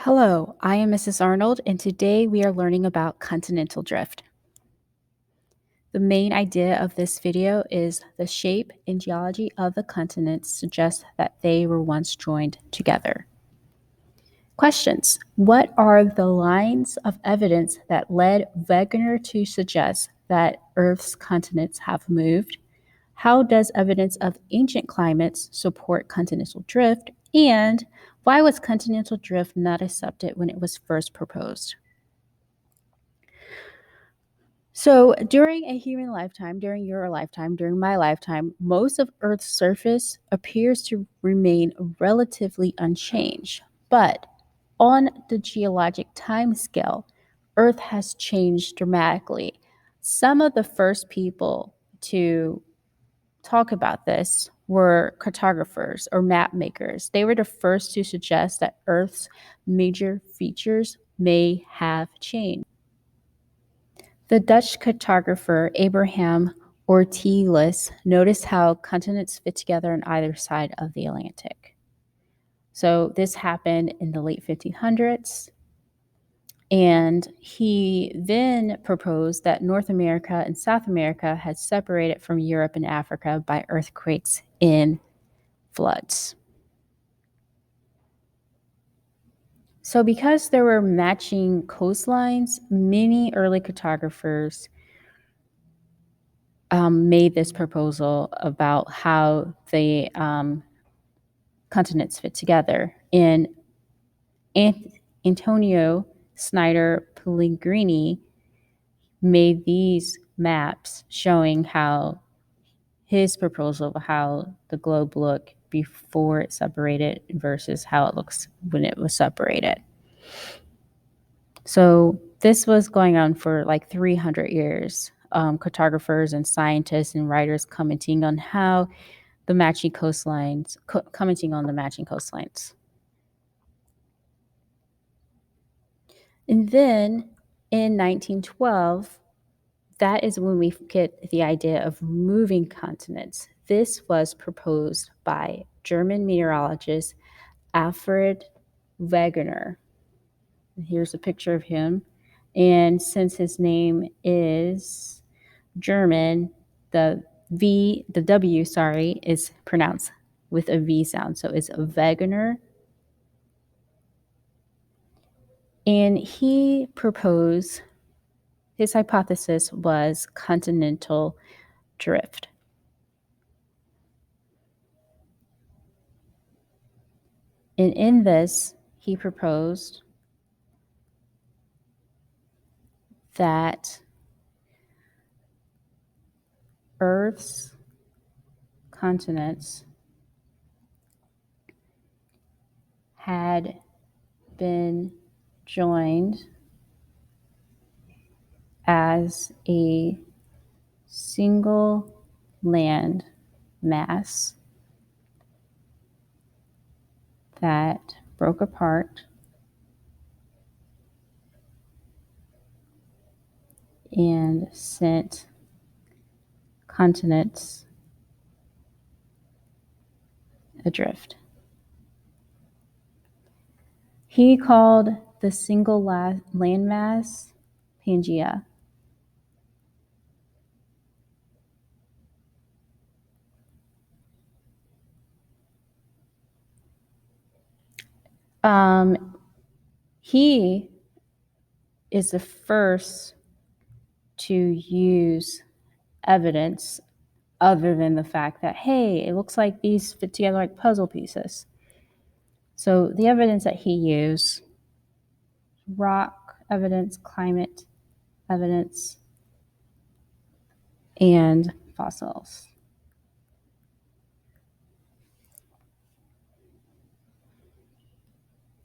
Hello, I am Mrs. Arnold, and today we are learning about continental drift. The main idea of this video is the shape and geology of the continents suggest that they were once joined together. Questions. What are the lines of evidence that led Wegener to suggest that Earth's continents have moved? How does evidence of ancient climates support continental drift? And why was continental drift not accepted when it was first proposed? So, during a human lifetime, during your lifetime, during my lifetime, most of Earth's surface appears to remain relatively unchanged. But on the geologic time scale, Earth has changed dramatically. Some of the first people to talk about this were cartographers or map makers. They were the first to suggest that Earth's major features may have changed. The Dutch cartographer Abraham Ortelis noticed how continents fit together on either side of the Atlantic. So this happened in the late 1500s. And he then proposed that North America and South America had separated from Europe and Africa by earthquakes and floods. So, because there were matching coastlines, many early cartographers made this proposal about how the continents fit together. And Antonio Snyder Pellegrini made these maps showing how his proposal of how the globe looked before it separated versus how it looks when it was separated. So this was going on for like 300 years. Cartographers and scientists and writers commenting on how the matching coastlines, commenting on the matching coastlines. And then in 1912, that is when we get the idea of moving continents. This was proposed by German meteorologist Alfred Wegener. Here's a picture of him. And since his name is German, the W, is pronounced with a V sound. So it's Wegener. And he proposed, his hypothesis was continental drift. And in this, he proposed that Earth's continents had been joined as a single land mass that broke apart and sent continents adrift. He called the single landmass Pangea. He is the first to use evidence other than the fact that, hey, it looks like these fit together like puzzle pieces. So the evidence that he used, rock evidence, climate evidence, and fossils.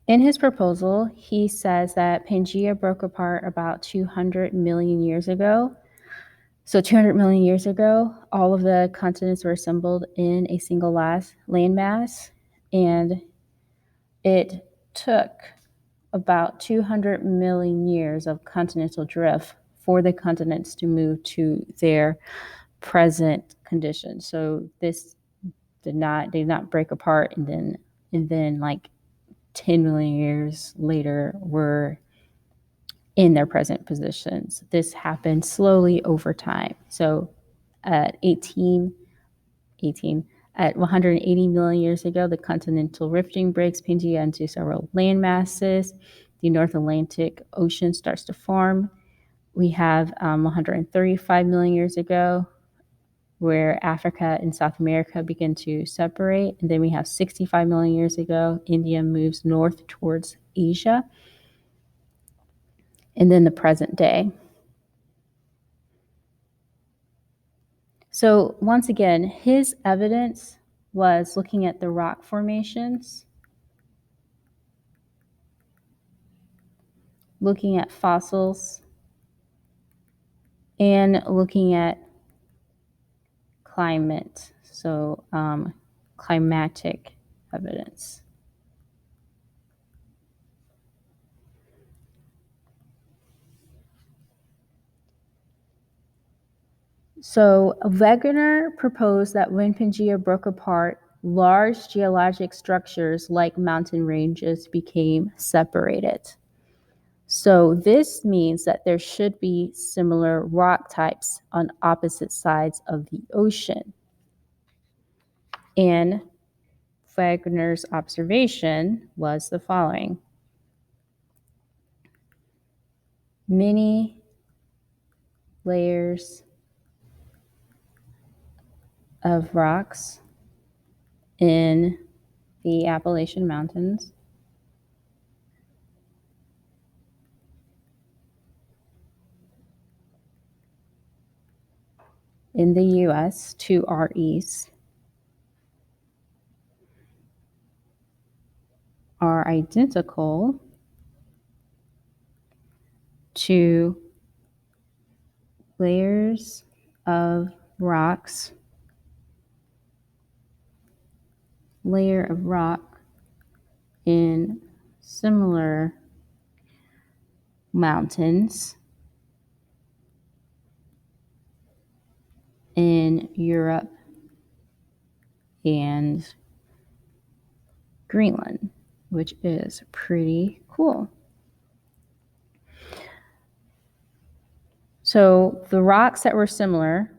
In his proposal, he says that Pangea broke apart about 200 million years ago. So 200 million years ago, all of the continents were assembled in a single landmass, and it took about 200 million years of continental drift for the continents to move to their present condition. So this did not break apart and then like 10 million years later were in their present positions. This happened slowly over time. So at 180 million years ago, the continental rifting breaks Pangea into several land masses. The North Atlantic Ocean starts to form. We have 135 million years ago, where Africa and South America begin to separate. And then we have 65 million years ago, India moves north towards Asia. And then the present day. So once again, his evidence was looking at the rock formations, looking at fossils, and looking at climate, so climatic evidence. So Wegener proposed that when Pangea broke apart, large geologic structures like mountain ranges became separated. So this means that there should be similar rock types on opposite sides of the ocean. And Wegener's observation was the following. Many layers of rocks in the Appalachian Mountains in the US to our east are identical to layers of rocks, layer of rock in similar mountains in Europe and Greenland, which is pretty cool. So the rocks that were similar,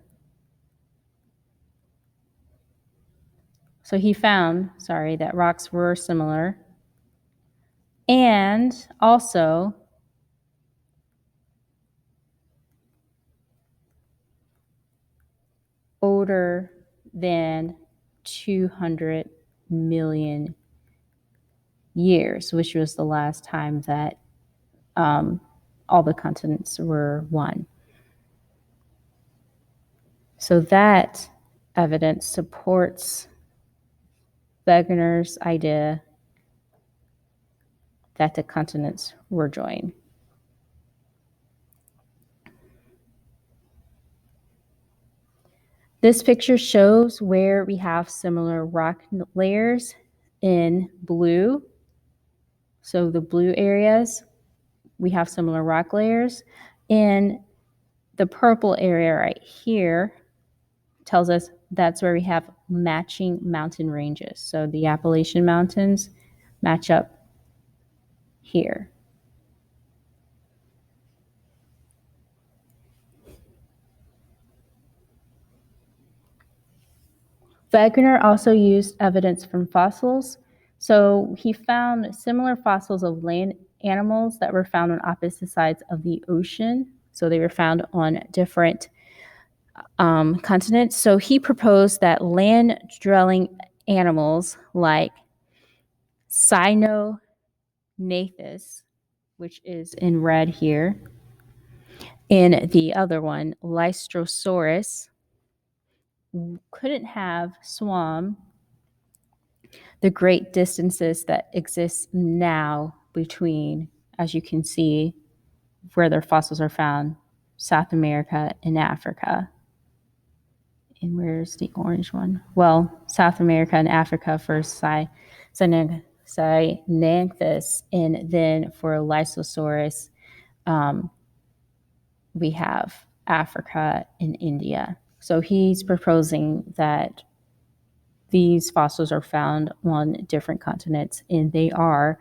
so he found, that rocks were similar, and also older than 200 million years, which was the last time that all the continents were one. So that evidence supports Wegener's idea that the continents were joined. This picture shows where we have similar rock layers in blue. So the blue areas, we have similar rock layers. And the purple area right here tells us that's where we have matching mountain ranges. So the Appalachian Mountains match up here. Wegener also used evidence from fossils. So he found similar fossils of land animals that were found on opposite sides of the ocean. So they were found on different continents. So he proposed that land-dwelling animals like Cynonathus, which is in red here, and the other one, Lystrosaurus, couldn't have swum the great distances that exist now between, as you can see, where their fossils are found, South America and Africa. And where's the orange one? Well, South America and Africa for Cynonathus, and then for Lysosaurus, we have Africa and India. So he's proposing that these fossils are found on different continents, and they are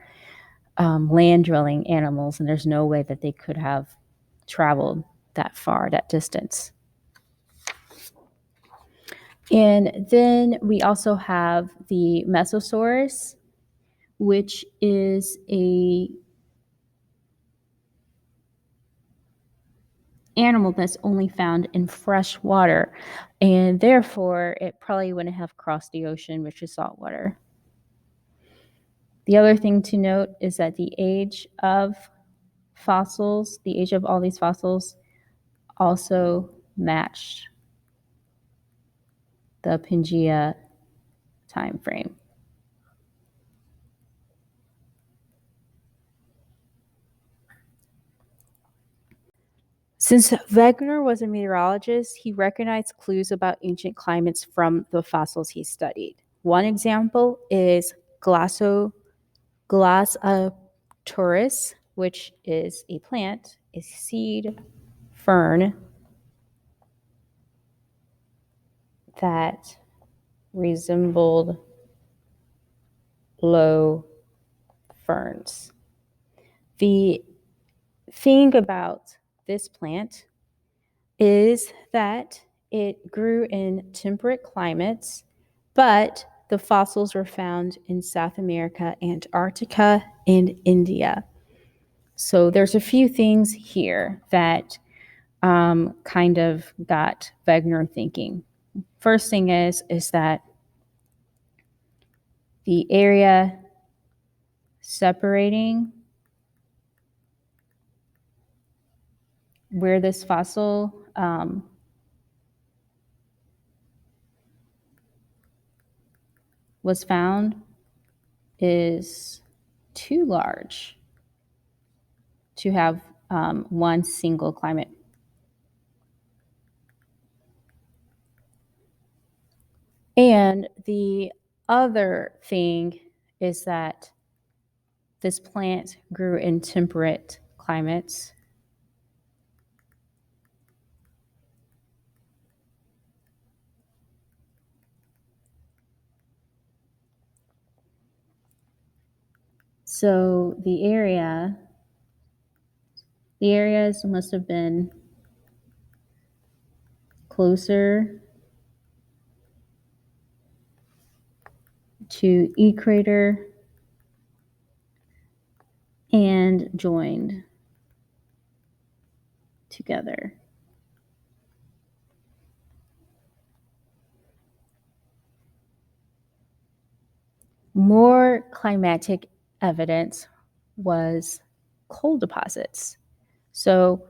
land dwelling animals, and there's no way that they could have traveled that far, that distance. And then we also have the Mesosaurus, which is a animal that's only found in fresh water, and therefore it probably wouldn't have crossed the ocean, which is salt water. The other thing to note is that the age of fossils, the age of all these fossils, also matched the Pangea time frame. Since Wegener was a meteorologist, he recognized clues about ancient climates from the fossils he studied. One example is Glossotaurus, which is a plant, a seed fern that resembled low ferns. The thing about this plant is that it grew in temperate climates, but the fossils were found in South America, Antarctica, and India. So there's a few things here that kind of got Wegener thinking. First thing is that the area separating where this fossil was found is too large to have one single climate. And the other thing is that this plant grew in temperate climates. So the areas must have been closer to equator and joined together. More climatic evidence was coal deposits. So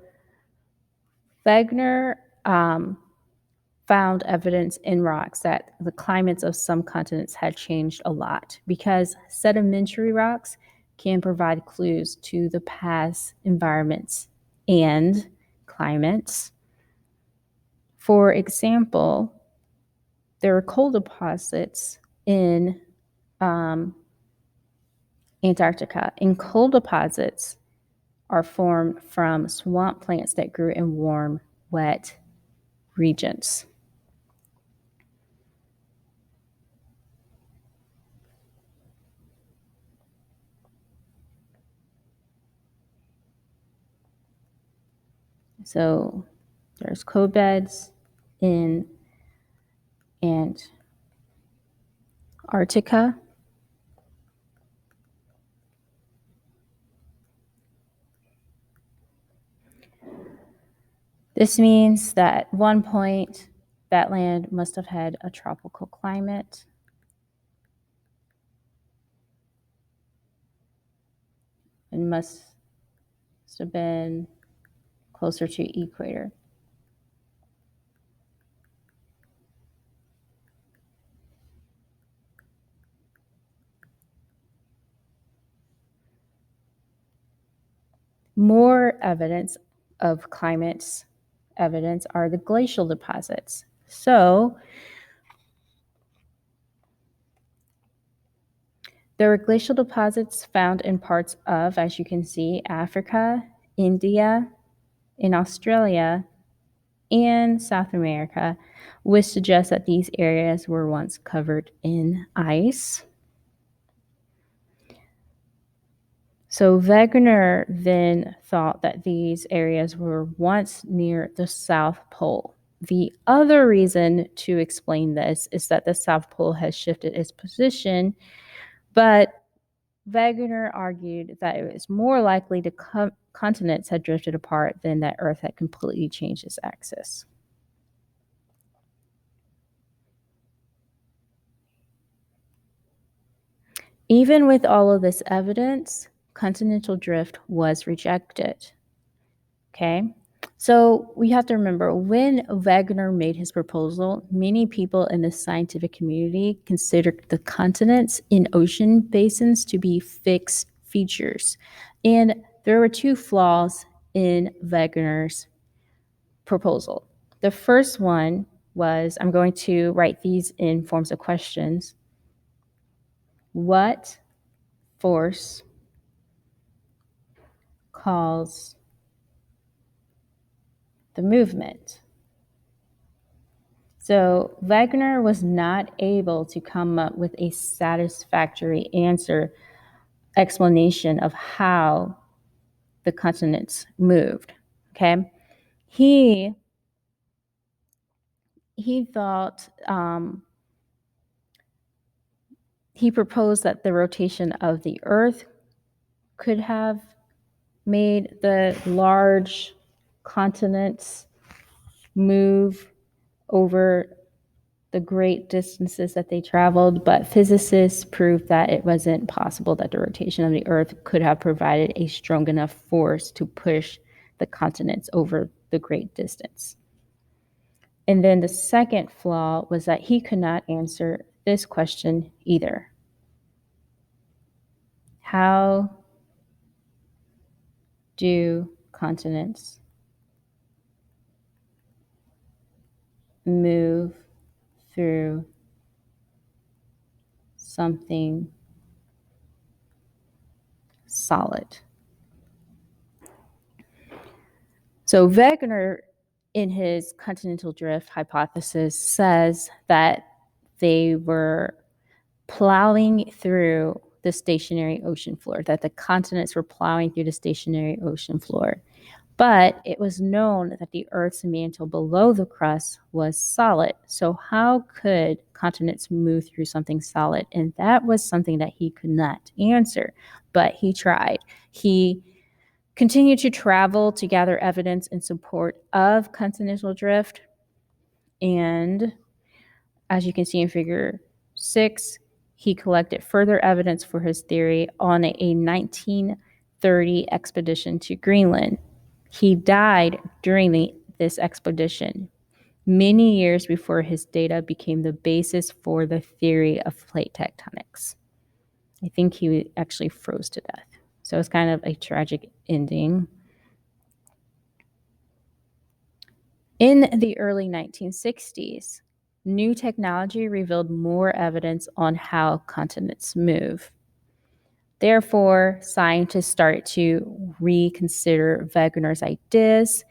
Wegener found evidence in rocks that the climates of some continents had changed a lot because sedimentary rocks can provide clues to the past environments and climates. For example, there are coal deposits in Antarctica, and coal deposits are formed from swamp plants that grew in warm, wet regions. So there's coal beds in Antarctica. This means that at one point that land must have had a tropical climate. And must have been closer to equator. More evidence of climates evidence are the glacial deposits. So there are glacial deposits found in parts of, as you can see, Africa, India, in Australia, and South America, which suggests that these areas were once covered in ice. So Wegener then thought that these areas were once near the South Pole. The other reason to explain this is that the South Pole has shifted its position, but Wegener argued that it was more likely the continents had drifted apart than that Earth had completely changed its axis. Even with all of this evidence, continental drift was rejected. Okay, so we have to remember when Wegener made his proposal, many people in the scientific community considered the continents in ocean basins to be fixed features. And there were two flaws in Wegener's proposal. The first one was, I'm going to write these in forms of questions. What force caused the movement? So Wegener was not able to come up with a satisfactory explanation of how the continents moved. Okay, he thought he proposed that the rotation of the Earth could have made the large continents move over the great distances that they traveled, but physicists proved that it wasn't possible that the rotation of the Earth could have provided a strong enough force to push the continents over the great distance. And then the second flaw was that he could not answer this question either. How do continents move through something solid? So Wegener, in his continental drift hypothesis, says that they were plowing through the stationary ocean floor, that the continents were plowing through the stationary ocean floor. But it was known that the Earth's mantle below the crust was solid. So how could continents move through something solid? And that was something that he could not answer, but he tried. He continued to travel to gather evidence in support of continental drift. And as you can see in figure 6, he collected further evidence for his theory on a 1930 expedition to Greenland. He died during this expedition, many years before his data became the basis for the theory of plate tectonics. I think he actually froze to death. So it's kind of a tragic ending. In the early 1960s, new technology revealed more evidence on how continents move. Therefore, scientists started to reconsider Wegener's ideas.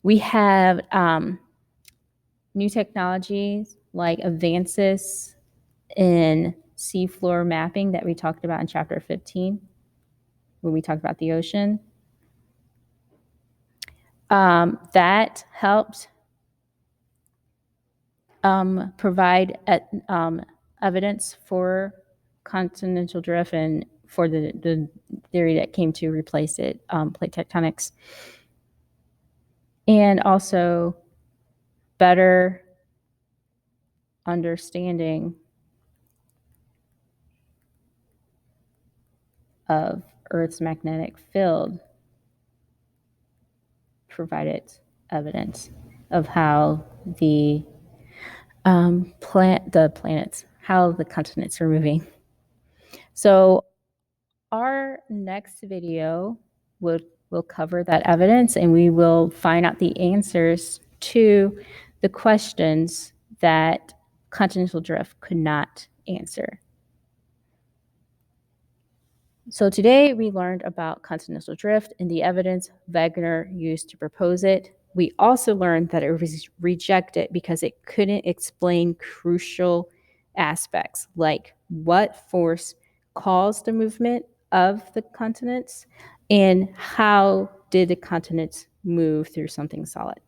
We have new technologies like advances in seafloor mapping that we talked about in chapter 15, when we talked about the ocean. That helped provide evidence for continental drift and for the theory that came to replace it, plate tectonics. And also better understanding of Earth's magnetic field provided evidence of how the planets, how the continents are moving. So our next video will cover that evidence, and we will find out the answers to the questions that continental drift could not answer. So today we learned about continental drift and the evidence Wegener used to propose it. We also learned that it was rejected because it couldn't explain crucial aspects like what force caused the movement of the continents, and how did the continents move through something solid?